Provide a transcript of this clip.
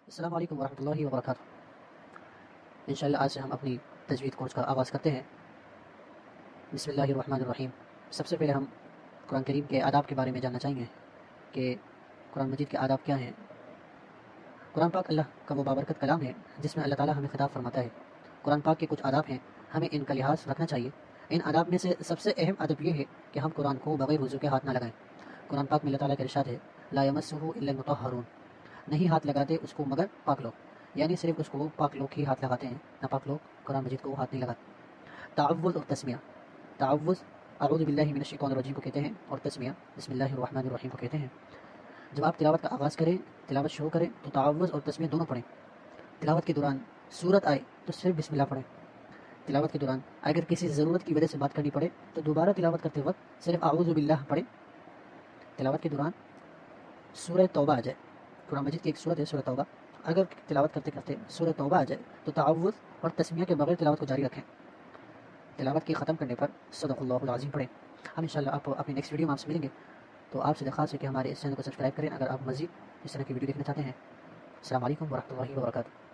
السلام علیکم ورحمۃ اللہ وبرکاتہ۔ انشاءاللہ آج سے ہم اپنی تجوید کورس کا آغاز کرتے ہیں۔ بسم اللہ الرحمن الرحیم۔ سب سے پہلے ہم قرآن کریم کے آداب کے بارے میں جاننا چاہیں گے کہ قرآن مجید کے آداب کیا ہیں۔ قرآن پاک اللہ کا مبارکت کلام ہے جس میں اللہ تعالیٰ ہمیں خطاب فرماتا ہے۔ قرآن پاک کے کچھ آداب ہیں، ہمیں ان کا لحاظ رکھنا چاہیے۔ ان آداب میں سے سب سے اہم ادب یہ ہے کہ ہم قرآن کو بغیر وضو کے ہاتھ نہ لگائیں۔ قرآن پاک میں اللہ تعالیٰ کا ارشاد ہے، لا یمسہ الا المطہرون، نہیں ہاتھ لگاتے اس کو مگر پاک لوگ، یعنی صرف اس کو پاک لوگ ہی ہاتھ لگاتے ہیں، نہ پاک لوگ قرآن مجید کو ہاتھ نہیں لگاتے۔ تعوذ اور تسمیہ، تعوذ اعوذ باللہ من الشیطان الرجیم کو کہتے ہیں، اور تسمیہ بسم اللہ الرحمن الرحیم کو کہتے ہیں۔ جب آپ تلاوت کا آغاز کریں، تلاوت شروع کریں تو تعوذ اور تسمیہ دونوں پڑھیں۔ تلاوت کے دوران صورت آئے تو صرف بسم اللہ پڑھیں۔ تلاوت کے دوران اگر کسی ضرورت کی وجہ سے بات کرنی پڑے تو دوبارہ تلاوت کرتے وقت صرف اعوذ باللہ پڑھیں۔ تلاوت کے دوران سورہ توبہ آ جائے، قرآن مجید کی ایک سورت ہے سورہ توبہ، اگر تلاوت کرتے کرتے سورہ توبہ آ جائے تو تعوذ اور تسمیہ کے بغیر تلاوت کو جاری رکھیں۔ تلاوت کی ختم کرنے پر صدق اللہ العظیم پڑھیں۔ ہم انشاءاللہ آپ اپنی نیکسٹ ویڈیو میں آپ سے ملیں گے، تو آپ سے درخواست ہے کہ ہمارے اس چینل کو سبسکرائب کریں اگر آپ مزید اس طرح کی ویڈیو دیکھنا چاہتے ہیں۔ السلام علیکم ورحمۃ اللہ وبرکاتہ۔